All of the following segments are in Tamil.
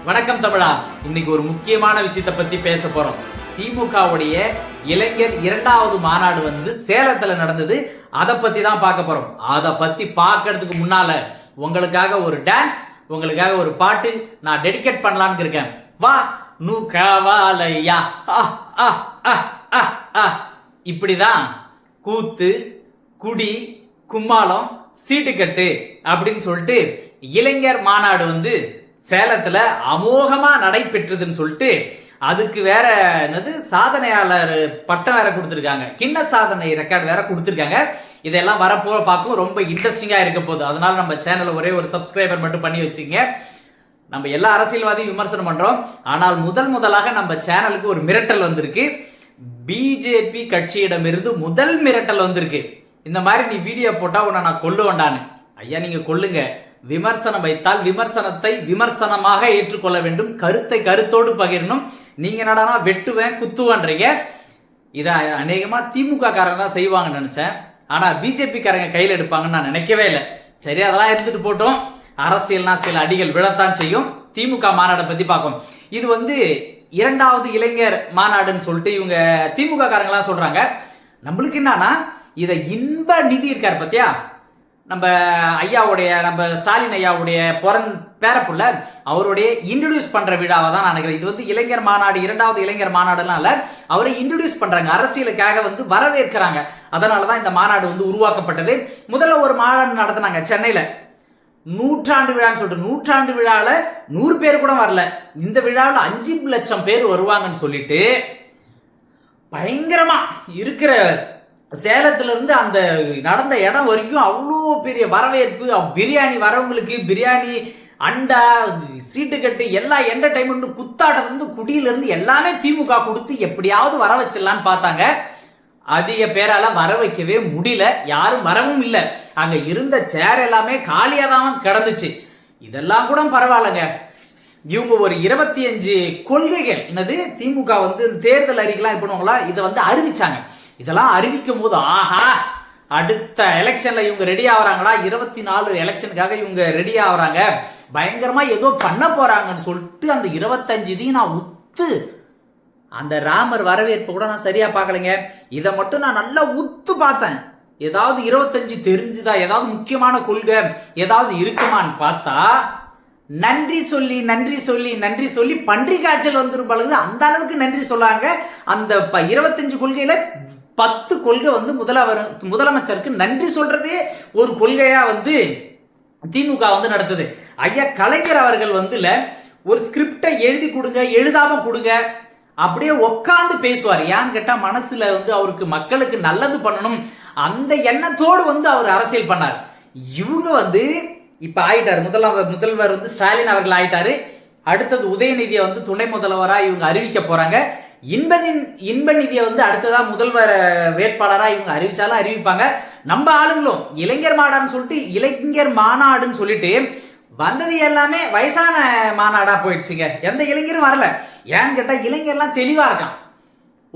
வணக்கம் தமிழா. இன்னைக்கு ஒரு முக்கியமான விஷயத்தை பத்தி பேச போறோம். திமுகவுடைய இளைஞர் இரண்டாவது மாநாடு சேலத்துல நடந்தது. அதை பத்தி தான் பார்க்க போறோம். அதை பத்தி பார்க்கறதுக்கு முன்னால உங்களுக்காக ஒரு டான்ஸ், உங்களுக்காக ஒரு பாட்டு நான் டெடிகேட் பண்ணலான்னு இருக்கேன். வா நூ கவாலையா இப்படிதான் கூத்து, குடி, கும்மாளம், சீட்டுக்கட்டு அப்படின்னு சொல்லிட்டு இளைஞர் மாநாடு சேலத்துல அமோகமா நடைபெற்றதுன்னு சொல்லிட்டு அதுக்கு வேற என்னது சாதனையாளர் பட்டம் வேற கொடுத்துருக்காங்க, கிண்ண சாதனை ரெக்கார்டு வேற கொடுத்துருக்காங்க. இதெல்லாம் வரப்போ பார்க்கும் ரொம்ப இன்ட்ரெஸ்டிங்கா இருக்க போகுது. அதனால நம்ம சேனலை ஒரே ஒரு சப்ஸ்கிரைபர் மட்டும் பண்ணி வச்சுங்க. நம்ம எல்லா அரசியல்வாதியும் விமர்சனம் பண்றோம், ஆனால் முதலாக நம்ம சேனலுக்கு ஒரு மிரட்டல் வந்திருக்கு. பிஜேபி கட்சியிடமிருந்து முதல் மிரட்டல் வந்திருக்கு. இந்த மாதிரி நீ வீடியோ போட்டா உன்னை நான் கொல்லுவேண்டான்னு. ஐயா நீங்க கொல்லுங்க, விமர்சனம் வைத்தால் விமர்சனத்தை விமர்சனமாக ஏற்றுக்கொள்ள வேண்டும், கருத்தை கருத்தோடு பகிரணும். நீங்க என்னடானா வெட்டுவேன் குத்துவேன்றீங்க. இதை அநேகமா திமுக காரங்க தான் செய்வாங்கன்னு நினைச்சேன், ஆனா பிஜேபி காரங்க கையில் எடுப்பாங்கன்னு நான் நினைக்கவே இல்லை. சரி, அதெல்லாம் எடுத்துட்டு போட்டோம். அரசியல்னா சில அடிகள் விழத்தான் செய்யும். திமுக மாநாடை பத்தி பார்க்கும். இது இரண்டாவது இளைஞர் மாநாடுன்னு சொல்லிட்டு இவங்க திமுக காரங்களாம் சொல்றாங்க. நம்மளுக்கு என்னன்னா இதை இன்ப நிதி இருக்காரு பத்தியா, நம்ம ஐயாவுடைய, நம்ம ஸ்டாலின் ஐயாவுடைய பேரப்புள்ள அவருடைய இன்ட்ரோடியூஸ் பண்ற விழாவை தான் நான் நினைக்கிறேன். இது இளைஞர் மாநாடு, இரண்டாவது இளைஞர் மாநாடுலாம் இல்ல, அவரை இன்ட்ரோடியூஸ் பண்றாங்க, அரசியலுக்காக வரவேற்கிறாங்க. அதனாலதான் இந்த மாநாடு உருவாக்கப்பட்டது. முதல்ல ஒரு மாநாடு நடத்தினாங்க சென்னையில, நூற்றாண்டு விழான்னு சொல்லிட்டு. நூற்றாண்டு விழாவில் 100 பேர் கூட வரல. இந்த விழாவில் 5 லட்சம் பேர் வருவாங்கன்னு சொல்லிட்டு பயங்கரமா இருக்கிற சேலத்துல இருந்து அந்த நடந்த இடம் வரைக்கும் அவ்வளோ பெரிய வரவேற்பு. பிரியாணி வரவங்களுக்கு பிரியாணி, அண்டா, சீட்டுக்கட்டு, எல்லா என்டர்டைன்மெண்ட், குத்தாட்டம், குடியிலிருந்து எல்லாமே திமுக கொடுத்து எப்படியாவது வர வச்சிடலான்னு பார்த்தாங்க. அதிக பேரால வர வைக்கவே முடியல, யாரும் வரவும் இல்லை. அங்க இருந்த சேர் எல்லாமே காலியா தான் கிடந்துச்சு. இதெல்லாம் கூட பரவாயில்லைங்க. இவங்க ஒரு 25 கொள்கைகள், என்னது திமுக தேர்தல் அறிக்கைலாம் இது பண்ணுவாங்களா, இதை அறிவிச்சாங்க. இதெல்லாம் அறிவிக்கும் போது ஆஹா, அடுத்த எலெக்ஷன்ல இவங்க ரெடி ஆகுறாங்களா, 24 எலெக்ஷனுக்காக இவங்க ரெடி ஆகுறாங்க, பயங்கரமா ஏதோ பண்ண போறாங்கன்னு சொல்லிட்டு அந்த 25 நான் உத்து, அந்த ராமர் வரவேற்பு கூட நான் சரியா பார்க்கலைங்க. இதை மட்டும் நான் நல்லா உத்து பார்த்தேன். ஏதாவது 25 தெரிஞ்சுதா, ஏதாவது முக்கியமான கொள்கை ஏதாவது இருக்குமான்னு பார்த்தா நன்றி சொல்லி நன்றி சொல்லி நன்றி சொல்லி பன்றி காய்ச்சல் வந்துரும் பழகுது. அந்த அளவுக்கு நன்றி சொல்லாங்க. அந்த 25 கொள்கையில 10 கொள்கை முதலமைச்சருக்கு நன்றி சொல்றதே ஒரு கொள்கையா திமுக நடத்துது. ஐயா கலைஞர் அவர்கள் ஒரு ஸ்கிரிப்டை எழுதி கொடுங்க, எழுதாம கொடுங்க, அப்படியே உட்காந்து பேசுவார். ஏன்னு கேட்டா மனசுல அவருக்கு மக்களுக்கு நல்லது பண்ணணும் அந்த எண்ணத்தோடு அவர் அரசியல் பண்ணார். இவங்க இப்ப ஆயிட்டாரு, முதல்வர் ஸ்டாலின் அவர்கள் ஆயிட்டாரு. அடுத்தது உதயநிதியை துணை முதல்வரா இவங்க அறிவிக்க போறாங்க. இன்ப நிதியை அடுத்ததா முதல்வர் வேட்பாளரா இவங்க அறிவிச்சாலும் அறிவிப்பாங்க. நம்ம ஆளுங்களும் இளைஞர் மாநாடுன்னு சொல்லிட்டு இளைஞர் மாநாடுன்னு சொல்லிட்டு வந்தது எல்லாமே வயசான மாநாடா போயிடுச்சுங்க. எந்த இளைஞரும் வரல. ஏன்னு கேட்டா இளைஞர்லாம் தெளிவா இருக்கான்.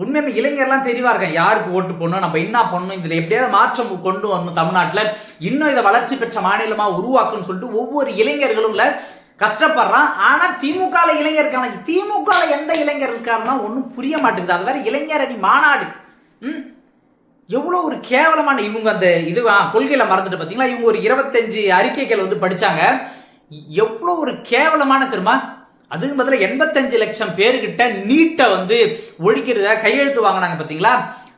உண்மையுமே இளைஞர்லாம் தெளிவா இருக்கான். யாருக்கு ஓட்டு போடணும், நம்ம என்ன பண்ணணும், இதுல எப்படியாவது மாற்றம் கொண்டு வரணும், தமிழ்நாட்டில் இன்னும் இதை வளர்ச்சி பெற்ற மாநிலமா உருவாக்குன்னு சொல்லிட்டு ஒவ்வொரு இளைஞர்களும் கஷ்டப்படுறான். ஆனா திமுக இளைஞர் இருக்காங்க. திமுக எந்த இளைஞர் இருக்காருன்னா ஒன்னும் புரிய மாட்டேங்குது. அது வேற இளைஞர் அணி மாநாடு. எவ்வளவு ஒரு கேவலமான இவங்க அந்த கொள்கையில மறந்துட்டு பாத்தீங்களா, இவங்க ஒரு 25 அறிக்கைகள் படிச்சாங்க. எவ்வளவு ஒரு கேவலமான தெரியுமா, அதுக்கு பதிலாக 85 லட்சம் பேருக்கிட்ட நீட்டை ஒழிக்கிறத கையெழுத்து வாங்கினாங்க பாத்தீங்களா,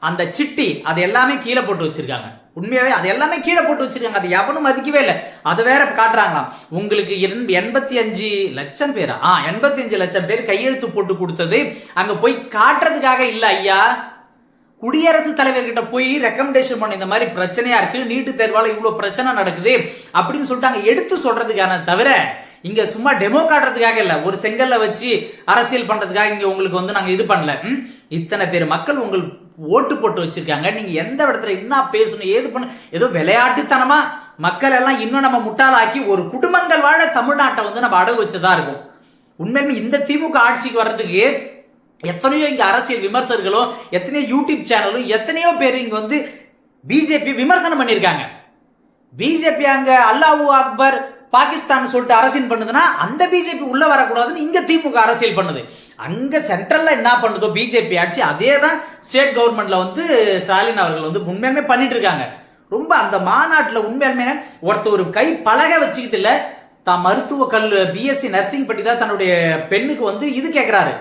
அந்த சிட்டி அது எல்லாமே கீழே போட்டு வச்சிருக்காங்க. உண்மையாவே அது எல்லாமே கீழே போட்டு வச்சிருக்காங்க. அது எவனும் மதிக்கவே இல்லை. அதை வேற காட்டுறாங்களாம். உங்களுக்கு 85 லட்சம் பேரா, 85 லட்சம் பேர் கையெழுத்து போட்டு கொடுத்தது அங்க போய் காட்டுறதுக்காக இல்ல ஐயா, குடியரசுத் தலைவர்கிட்ட போய் ரெக்கமெண்டேஷன் பண்ண, இந்த மாதிரி பிரச்சனையா இருக்கு, நீட்டு தேர்வால இவ்வளவு பிரச்சனை நடக்குது அப்படின்னு சொல்லிட்டு அங்க எடுத்து சொல்றதுக்கான தவிர இங்க சும்மா டெமோ காட்டுறதுக்காக இல்ல, ஒரு செங்கல்ல வச்சு அரசியல் பண்றதுக்காக இங்க உங்களுக்கு நாங்க இது பண்ணல. இத்தனை பேர் மக்கள் உங்களுக்கு ஓட்டு போட்டு வச்சிருக்காங்க. நீங்க எந்த இடத்துல என்ன பேசணும், ஏது பண்ண, ஏதோ விளையாட்டுத்தனமா மக்கள் எல்லாம் இன்னும் நம்ம முட்டாளாக்கி ஒரு குடும்பங்கள் வாழ தமிழ்நாட்டை நம்ம அடகு வச்சதா இருக்கும். உண்மையுமே இந்த திமுக ஆட்சிக்கு வர்றதுக்கு எத்தனையோ இங்க அரசியல் விமர்சகர்களும், எத்தனையோ யூடியூப் சேனலும், எத்தனையோ பேர் இங்க பிஜேபி விமர்சனம் பண்ணியிருக்காங்க. பிஜேபி அங்க அல்லாஹு அக்பர் பாகிஸ்தான் சொல்லிட்டு அரசியல் பண்ணுதுன்னா அந்த பிஜேபி உள்ள வரக்கூடாதுன்னு இங்க திமுக அரசியல் பண்ணுது. அங்க சென்ட்ரல்ல என்ன பண்ணுதோ பிஜேபி ஆட்சி, அதே தான் ஸ்டேட் கவர்மெண்ட்ல வந்து ஸ்டாலின் அவர்கள் வந்து உண்மையுமே பண்ணிட்டு இருக்காங்க. ரொம்ப அந்த மாநாட்டில் உண்மையுமே ஒருத்தர் ஒரு கை பலகை வச்சுக்கிட்டு இல்ல, தான் மருத்துவ பிஎஸ்சி நர்சிங் பற்றி தான் தன்னுடைய பெண்ணுக்கு வந்து இது கேட்கிறாரு,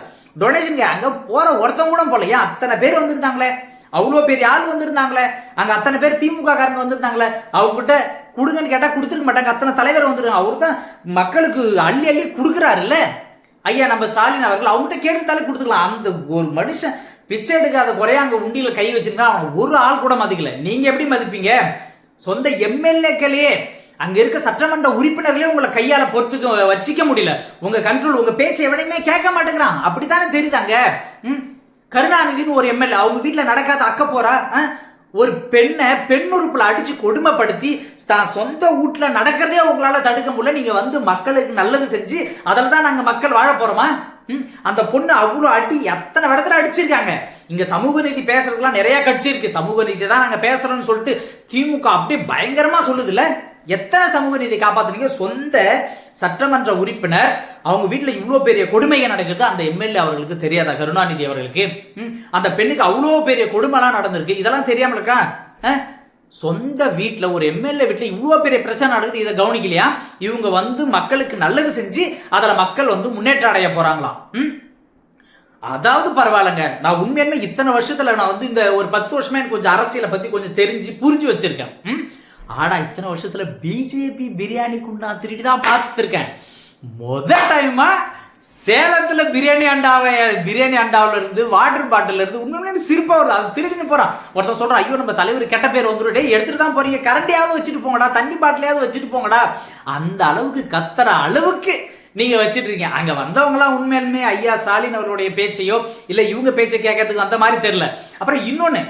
டொனேஷன். அங்க போற ஒருத்தவங்க கூட போல, ஏன் அத்தனை பேர் வந்திருந்தாங்களே, அவ்வளோ பெரிய ஆள் வந்திருந்தாங்களே, அங்க அத்தனை பேர் திமுக காரங்க வந்திருந்தாங்களே, அவங்க கிட்ட கொடுங்கன்னு கேட்டா கொடுத்துருக்க மாட்டாங்க. அத்தனை தலைவர் வந்துருக்காங்க. அவரு தான் மக்களுக்கு அள்ளி அள்ளி கொடுக்குறாருல்ல ஐயா நம்ம ஸ்டாலின் அவர்கள். அவங்ககிட்ட கேட்டுத்தாலே கொடுத்துக்கலாம். அந்த ஒரு மனுஷன் பிச்சை எடுக்காத குறையா அங்க உண்டியில கை வச்சிருந்தா அவன் ஒரு ஆள் கூட மதிக்கல. நீங்க எப்படி மதிப்பீங்க? சொந்த எம்எல்ஏக்களே, அங்க இருக்க சட்டமன்ற உறுப்பினர்களே உங்களை கையால பொறுத்துக்க வச்சிக்க முடியல. உங்க கண்ட்ரோல், உங்க பேச்சை எவனையுமே கேட்க மாட்டேங்கிறான். அப்படித்தானே தெரியுதாங்க. கருணாநிதினு ஒரு எம்எல்ஏ, அவங்க வீட்டுல நடக்காத அக்க போறா, ஒரு பெண்ணை பெண் உறுப்புல அடிச்சு கொடுமைப்படுத்தி தான் சொந்த வீட்டுல நடக்கிறதே உங்களால தடுக்க முடியல. நீங்க வந்து மக்களுக்கு நல்லது செஞ்சு அதில் தான் நாங்க மக்கள் வாழ போறோமா? அந்த பொண்ணு அவ்வளோ அடி எத்தனை இடத்துல அடிச்சிருக்காங்க. இங்க சமூக நீதி பேசுறதுலாம் நிறைய கட்சி இருக்கு. சமூக நீதி தான் நாங்க பேசுறோம்னு சொல்லிட்டு திமுக அப்படியே பயங்கரமா சொல்லுதுல்ல. எத்தனை சமூக நீதி காப்பாத்துனீங்க? சொந்த சட்டமன்ற உறுப்பினர் அவங்க வீட்டுல இவ்வளவு பெரிய கொடுமைகள் நடக்குது, அந்த எம்எல்ஏ அவர்களுக்கு தெரியாதா? கருணாநிதி அவர்களுக்கு அந்த பெண்ணுக்கு அவ்வளோ பெரிய கொடுமைலாம் நடந்திருக்கு, இதெல்லாம் தெரியாம இருக்கா? சொந்த வீட்டுல ஒரு எம்எல்ஏ வீட்டுல இவ்வளவு பெரிய பிரச்சனை நடக்குது, இதை கவனிக்கலையா? இவங்க வந்து மக்களுக்கு நல்லது செஞ்சு அதுல மக்கள் வந்து முன்னேற்றம் அடைய போறாங்களாம். அதாவது பரவாயில்லைங்க. நான் உண்மையுமே இத்தனை வருஷத்துல நான் வந்து இந்த ஒரு 10 வருஷமா எனக்கு கொஞ்சம் அரசியலை பத்தி கொஞ்சம் தெரிஞ்சு புரிஞ்சு வச்சிருக்கேன். ஆனா இத்தனை வருஷத்துல பிஜேபி பிரியாணி குண்டா திருடி தான் பார்த்துருக்கேன். டைமா சேலத்துல பிரியாணி அண்டாவில இருந்து வாட்டர் பாட்டில் இருந்து உண்மையிலே சிரிப்பா வருது. அது திருடின்னு போறான். ஒருத்தர் சொல்றான், ஐயோ நம்ம தலைவர் கெட்ட பேர் வந்துருடே, எடுத்துட்டு தான் போறீங்க, கரண்டியாவது வச்சுட்டு போங்கடா, தண்ணி பாட்டிலையாவது வச்சுட்டு போங்கடா. அந்த அளவுக்கு கத்துற அளவுக்கு நீங்க வச்சிட்டு இருக்கீங்க. அங்க வந்தவங்க எல்லாம் உண்மையிலுமே ஐயா ஸ்டாலின் அவர்களுடைய பேச்சையோ இல்ல இவங்க பேச்சை கேட்கறதுக்கு அந்த மாதிரி தெரியல. அப்புறம் இன்னொன்னு,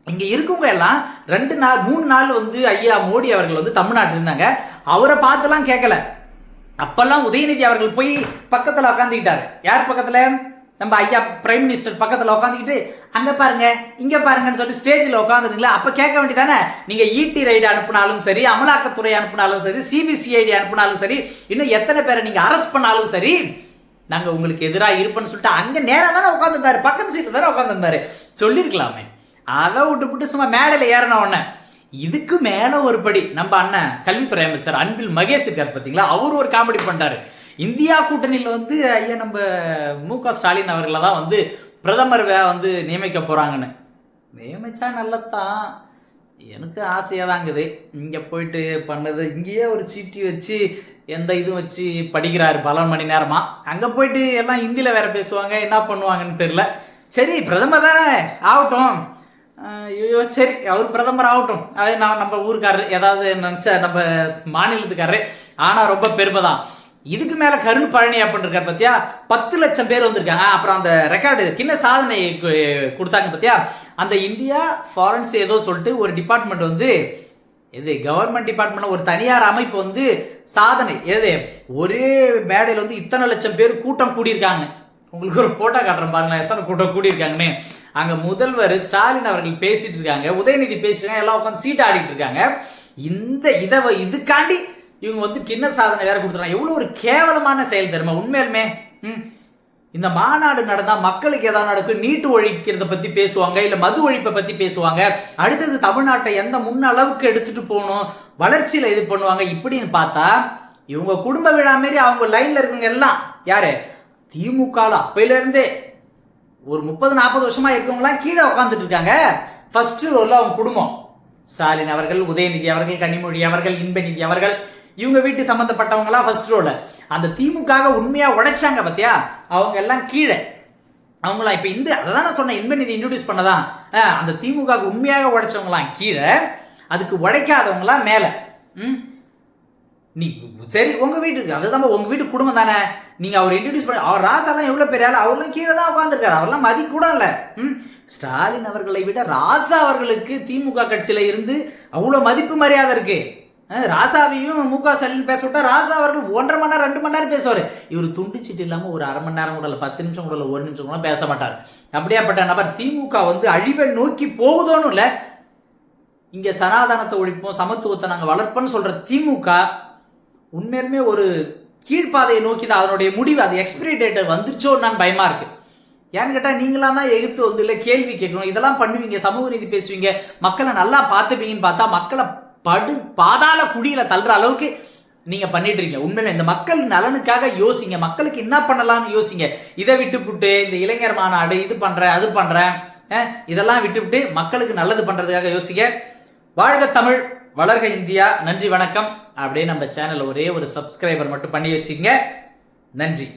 இங்க இருக்கவங்க எல்லாம் 2 நாள் 3 நாள் வந்து ஐயா மோடி அவர்கள் வந்து தமிழ்நாட்டில் இருந்தாங்க. அவரை பார்த்துலாம் கேட்கல. அப்பெல்லாம் உதயநிதி அவர்கள் போய் பக்கத்துல உட்காந்துக்கிட்டாரு. யார் பக்கத்துல? நம்ம ஐயா பிரைம் மினிஸ்டர் பக்கத்துல உட்காந்துக்கிட்டு அங்க பாருங்க இங்க பாருங்கன்னு சொல்லி ஸ்டேஜ்ல உட்காந்துங்களா. அப்ப கேட்க வேண்டியதானே, நீங்க இடி ரைடு அனுப்பினாலும் சரி, அமலாக்கத்துறை அனுப்பினாலும் சரி, சிபிசிஐடி அனுப்பினாலும் சரி, இன்னும் எத்தனை பேரை நீங்க அரெஸ்ட் பண்ணாலும் சரி, நாங்க உங்களுக்கு எதிராக இருப்பேன்னு சொல்லிட்டு அங்க நேரா தானே உட்காந்துருந்தாரு, பக்கத்து சீட்டு தானே உட்காந்துருந்தாரு. சொல்லிருக்கலாமே. அதை விட்டு சும்மா மேடையில் ஏறின உடனே இதுக்கு மேல ஒரு படி நம்ம அண்ணன் கல்வித்துறை அமைச்சர் அன்பில் மகேஷ் இருக்கார் பார்த்தீங்களா, அவர் ஒரு காமெடி பண்ணிட்டாரு. இந்தியா கூட்டணியில் வந்து ஐயா நம்ம மு.க. ஸ்டாலின் அவர்களை தான் வந்து பிரதமர் வந்து நியமிக்க போறாங்கன்னு. நியமிச்சா நல்லதான், எனக்கு ஆசையாக தாங்குது. இங்கே போயிட்டு பண்ணது, இங்கேயே ஒரு சீட்டி வச்சு எந்த இதுவும் வச்சு படிக்கிறாரு பல மணி நேரமா. அங்கே போயிட்டு எல்லாம் ஹிந்தியில் வேற பேசுவாங்க, என்ன பண்ணுவாங்கன்னு தெரியல. சரி பிரதமர் தானே ஆகட்டும், ஐயோ சரி அவர் பிரதமர் ஆகட்டும், அது நான் நம்ம ஊருக்காரரு ஏதாவது நினச்ச நம்ம மாநிலத்துக்காரரு, ஆனால் ரொம்ப பெருமை தான். இதுக்கு மேல கருண் பழனி அப்படின்னு இருக்காரு பத்தியா, 10 லட்சம் பேர் வந்திருக்காங்க. அப்புறம் அந்த ரெக்கார்டு கிண்ண சாதனை கொடுத்தாங்க பத்தியா, அந்த இந்தியா ஃபாரன்ஸ் ஏதோ சொல்லிட்டு ஒரு டிபார்ட்மெண்ட் வந்து, இது கவர்மெண்ட் டிபார்ட்மெண்ட் ஒரு தனியார் அமைப்பு வந்து சாதனை, எது ஒரே மேடையில் வந்து இத்தனை லட்சம் பேர் கூட்டம் கூடியிருக்காங்க. உங்களுக்கு ஒரு போட்டோ காட்டுறேன் பாருங்களேன், எத்தனை கூட்டம் கூடியிருக்காங்கன்னு. அங்க முதல்வர் ஸ்டாலின் அவர்கள் பேசிட்டு இருக்காங்க, உதயநிதி பேசிட்டு இருக்காங்க, எல்லாம் உட்காந்து சீட் ஆடிட்டு இருக்காங்க. இதுக்காண்டி இவங்க வந்து கிண்ண சாதனை வேற கொடுத்துறாங்க. எவ்வளவு ஒரு கேவலமான செயல் தெரியுமா உண்மையிலுமே. இந்த மாநாடு நடந்தா மக்களுக்கு ஏதாவது நடக்கும், நீட்டு ஒழிக்கிறத பத்தி பேசுவாங்க, இல்ல மது ஒழிப்பை பத்தி பேசுவாங்க, அடுத்தது தமிழ்நாட்டை எந்த முன்ன அளவுக்கு எடுத்துட்டு போகணும், வளர்ச்சியில இது பண்ணுவாங்க. இப்படின்னு பார்த்தா இவங்க குடும்ப விழா மாரி அவங்க லைன்ல இருக்கவங்க எல்லாம் யாரு, திமுக அப்பையில இருந்தே ஒரு 30-40 வருஷமா இருக்கவங்களாம் கீழே உட்காந்துட்டு இருக்காங்க. ஃபர்ஸ்ட் ரோல்ல அவங்க குடும்பம், ஸ்டாலின் அவர்கள், உதயநிதி அவர்கள், கனிமொழி அவர்கள், இன்பநிதி அவர்கள், இவங்க வீட்டு சம்பந்தப்பட்டவங்களாம் ஃபர்ஸ்ட் ரோல. அந்த திமுக உண்மையா உடைச்சாங்க பத்தியா, அவங்க எல்லாம் கீழே. அவங்களாம் இப்ப இந்த அதான் நான் சொன்னேன், இன்பநிதி இன்ட்ரோடியூஸ் பண்ணதான், அந்த திமுக உண்மையாக உடைச்சவங்களாம் கீழே, அதுக்கு உடைக்காதவங்களாம் மேல. நீ சரி உங்க வீட்டுக்கு, அதுதான் உங்க வீட்டு குடும்பம் தானே, நீங்க அவர் இன்ட்ரோடியூஸ் பண்ண, அவர் ராசாலாம் எவ்வளவு பெரிய ஆள், அவர்லாம் கீழே தான் உட்காந்துருக்காரு, அவர்லாம் மதி கூட இல்ல. ஸ்டாலின் அவர்களை விட ராசா அவர்களுக்கு திமுக கட்சியில இருந்து அவ்வளவு மதிப்பு மரியாதை இருக்கு. ராசாவையும் மு.க. ஸ்டாலின் பேச விட்டா ராசா அவர்கள் 1.5 மணி நேரம் 2 மணி நேரம் பேசுவார். இவர் துண்டிச்சிட்டு இல்லாம ஒரு அரை மணி நேரம் கூட இல்லை, 10 நிமிஷம் கூட இல்லை, 1 நிமிஷம் கூட பேச மாட்டார். அப்படியாப்பட்ட நபர். திமுக வந்து அழிவை நோக்கி போகுதோன்னு இல்லை, இங்க சனாதனத்தை ஒழிப்போம், சமத்துவத்தை நாங்க வளர்ப்போம்னு சொல்ற திமுக உண்மையுமே ஒரு கீழ்ப்பாதையை நோக்கி தான் அதனுடைய முடிவு, அது எக்ஸ்பிரி டேட் வந்துருச்சோ நான் பயமா இருக்கு. ஏன்னு கேட்டால் நீங்களாம் தான் எதிர்த்து வந்து இல்லை கேள்வி கேட்கணும், இதெல்லாம் பண்ணுவீங்க, சமூக நீதி பேசுவீங்க, மக்களை நல்லா பார்த்துப்பீங்கன்னு பார்த்தா மக்களை பாதாள குடியில தள்ளுற அளவுக்கு நீங்க பண்ணிட்டு இருக்கீங்க. உண்மையில இந்த மக்கள் நலனுக்காக யோசிங்க, மக்களுக்கு என்ன பண்ணலாம்னு யோசிங்க. இதை விட்டுப்புட்டு இந்த இளைஞர் மாநாடு இது பண்றேன் அது பண்றேன் இதெல்லாம் விட்டுவிட்டு மக்களுக்கு நல்லது பண்றதுக்காக யோசிங்க. வாழ்க தமிழ், வளர்க இந்தியா. நன்றி, வணக்கம். அப்படியே நம்ம சேனல் ஒரே ஒரு சப்ஸ்கிரைபர் மட்டும் பண்ணி வச்சுங்க. நன்றி.